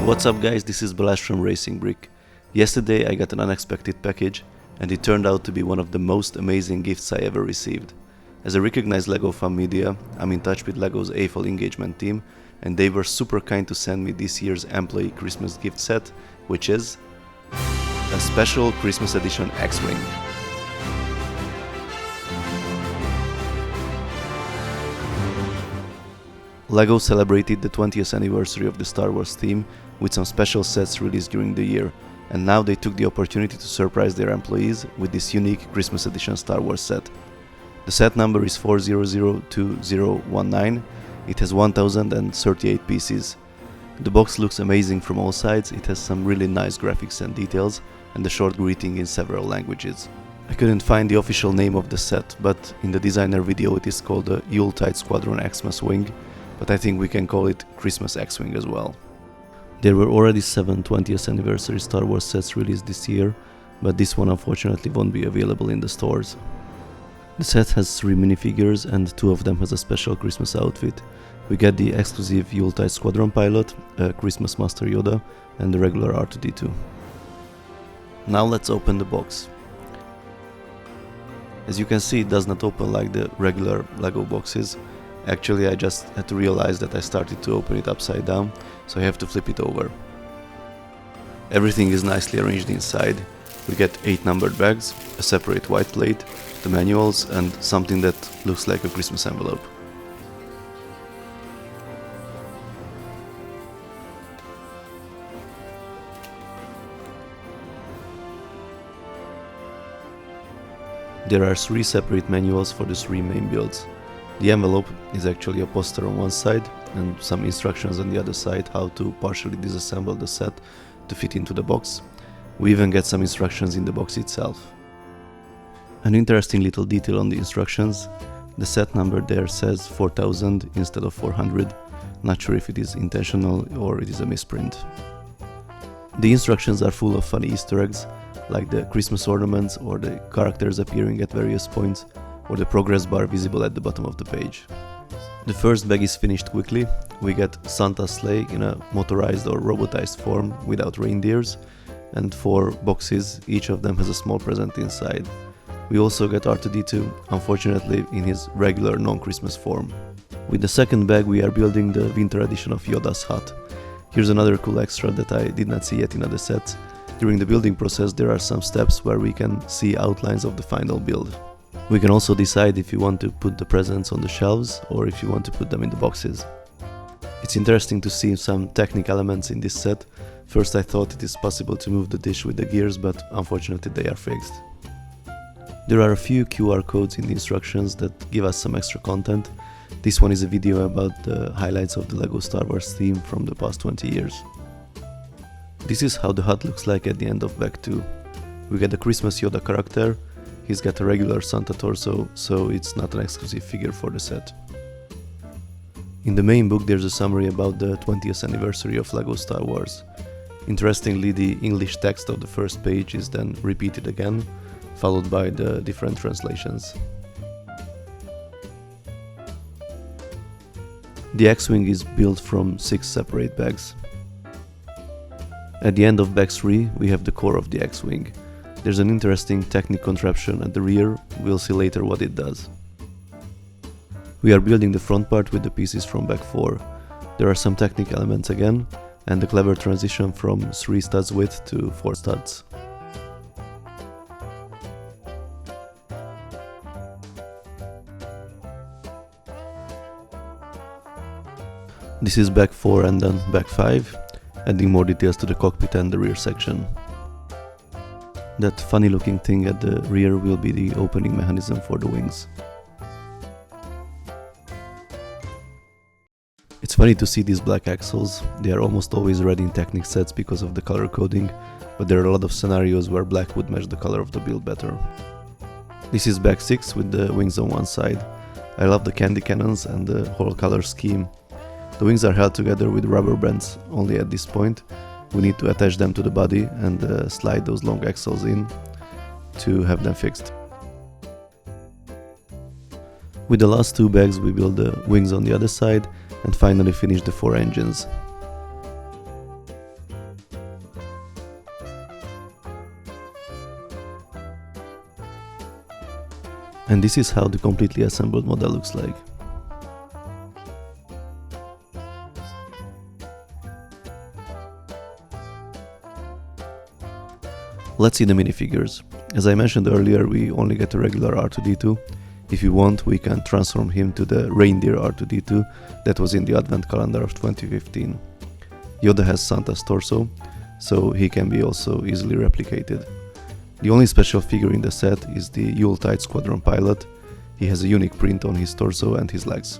What's up guys, this is Balázs from Racing Brick. Yesterday I got an unexpected package and it turned out to be one of the most amazing gifts I ever received. As a recognized LEGO fan media, I'm in touch with LEGO's AFL engagement team and they were super kind to send me this year's employee Christmas gift set, which is a special Christmas edition X-Wing. LEGO celebrated the 20th anniversary of the Star Wars theme with some special sets released during the year, and now they took the opportunity to surprise their employees with this unique Christmas edition Star Wars set. The set number is 4002019, it has 1038 pieces. The box looks amazing from all sides, it has some really nice graphics and details, and a short greeting in several languages. I couldn't find the official name of the set, but in the designer video it is called the Yuletide Squadron Xmas-wing, but I think we can call it Christmas X-Wing as well. There were already 7 20th anniversary Star Wars sets released this year, but this one unfortunately won't be available in the stores. The set has 3 minifigures and 2 of them has a special Christmas outfit. We get the exclusive Yuletide Squadron Pilot, a Christmas Master Yoda and the regular R2-D2. Now let's open the box. As you can see, it does not open like the regular LEGO boxes. Actually, I just had to realize that I started to open it upside down, so I have to flip it over. Everything is nicely arranged inside. We get 8 numbered bags, a separate white plate, the manuals and something that looks like a Christmas envelope. There are 3 separate manuals for the 3 main builds. The envelope is actually a poster on one side and some instructions on the other side how to partially disassemble the set to fit into the box. We even get some instructions in the box itself. An interesting little detail on the instructions, the set number there says 4000 instead of 400, not sure if it is intentional or it is a misprint. The instructions are full of funny Easter eggs, like the Christmas ornaments or the characters appearing at various points, or the progress bar visible at the bottom of the page. The first bag is finished quickly. We get Santa's sleigh in a motorized or robotized form without reindeers, and 4 boxes, each of them has a small present inside. We also get R2-D2, unfortunately in his regular non-Christmas form. With the second bag we are building the winter edition of Yoda's hut. Here's another cool extra that I did not see yet in other sets. During the building process there are some steps where we can see outlines of the final build. We can also decide if you want to put the presents on the shelves or if you want to put them in the boxes. It's interesting to see some technical elements in this set. First I thought it is possible to move the dish with the gears, but unfortunately they are fixed. There are a few QR codes in the instructions that give us some extra content. This one is a video about the highlights of the LEGO Star Wars theme from the past 20 years. This is how the hut looks like at the end of bag 2. We get a Christmas Yoda character. He's got a regular Santa torso, so it's not an exclusive figure for the set. In the main book there's a summary about the 20th anniversary of LEGO Star Wars. Interestingly, the English text of the first page is then repeated again, followed by the different translations. The X-Wing is built from 6 separate bags. At the end of bag 3 we have the core of the X-Wing. There's an interesting technic contraption at the rear, we'll see later what it does. We are building the front part with the pieces from bag 4. There are some technical elements again, and the clever transition from 3 studs width to 4 studs. This is bag 4 and then bag 5, adding more details to the cockpit and the rear section. That funny looking thing at the rear will be the opening mechanism for the wings. It's funny to see these black axles. They are almost always red in Technic sets because of the color coding, but there are a lot of scenarios where black would match the color of the build better. This is bag 6 with the wings on one side. I love the candy cannons and the whole color scheme. The wings are held together with rubber bands only at this point. We need to attach them to the body and slide those long axles in to have them fixed. With the last 2 bags we build the wings on the other side and finally finish the 4 engines. And this is how the completely assembled model looks like. Let's see the minifigures. As I mentioned earlier, we only get a regular R2-D2. If you want, we can transform him to the reindeer R2-D2 that was in the advent calendar of 2015. Yoda has Santa's torso, so he can be also easily replicated. The only special figure in the set is the Yuletide Squadron Pilot. He has a unique print on his torso and his legs.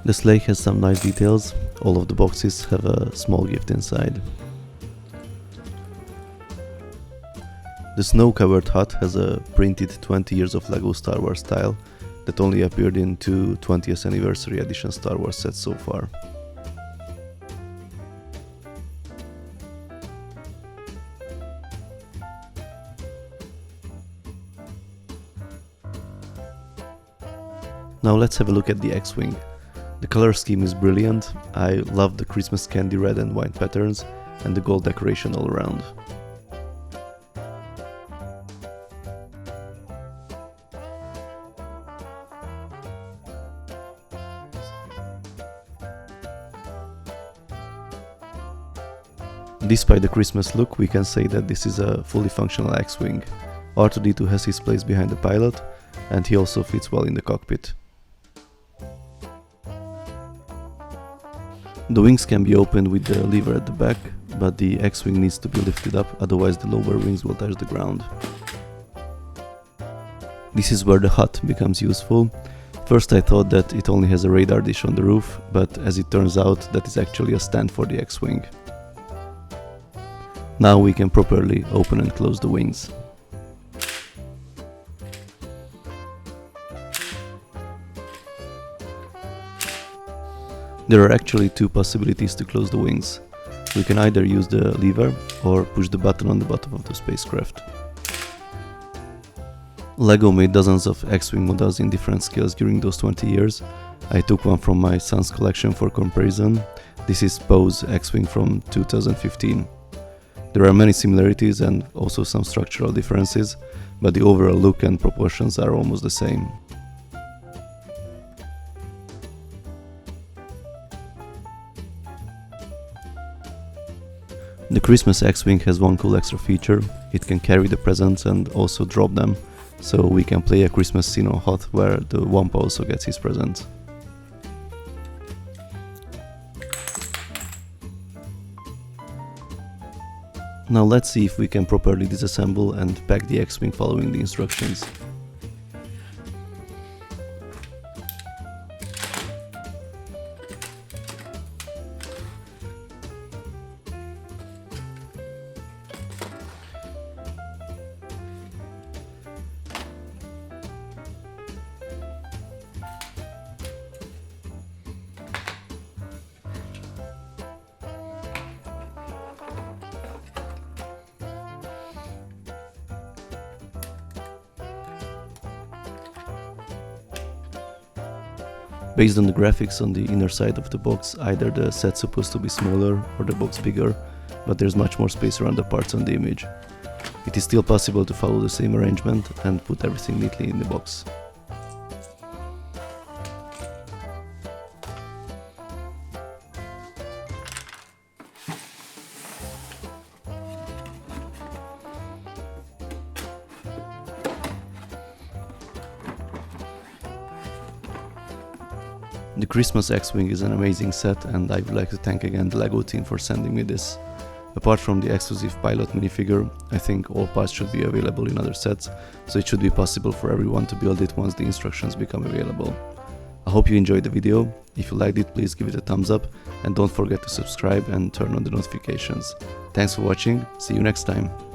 The sleigh has some nice details. All of the boxes have a small gift inside. The snow-covered hut has a printed 20 years of LEGO Star Wars style that only appeared in 2 20th anniversary edition Star Wars sets so far. Now let's have a look at the X-Wing. The color scheme is brilliant. I love the Christmas candy red and white patterns and the gold decoration all around. Despite the Christmas look, we can say that this is a fully functional X-Wing. R2-D2 has his place behind the pilot, and he also fits well in the cockpit. The wings can be opened with the lever at the back, but the X-Wing needs to be lifted up, otherwise the lower wings will touch the ground. This is where the hut becomes useful. First I thought that it only has a radar dish on the roof, but as it turns out that is actually a stand for the X-Wing. Now we can properly open and close the wings. There are actually two possibilities to close the wings. We can either use the lever or push the button on the bottom of the spacecraft. LEGO made dozens of X-Wing models in different scales during those 20 years. I took one from my son's collection for comparison. This is Poe's X-Wing from 2015. There are many similarities and also some structural differences, but the overall look and proportions are almost the same. The Christmas X-Wing has one cool extra feature. It can carry the presents and also drop them, so we can play a Christmas scene on Hot where the Wampa also gets his present. Now let's see if we can properly disassemble and pack the X-Wing following the instructions. Based on the graphics on the inner side of the box, either the set's supposed to be smaller or the box bigger, but there's much more space around the parts on the image. It is still possible to follow the same arrangement and put everything neatly in the box. The Christmas X-Wing is an amazing set, and I would like to thank again the LEGO team for sending me this. Apart from the exclusive Pilot minifigure, I think all parts should be available in other sets, so it should be possible for everyone to build it once the instructions become available. I hope you enjoyed the video. If you liked it, please give it a thumbs up, and don't forget to subscribe and turn on the notifications. Thanks for watching, see you next time!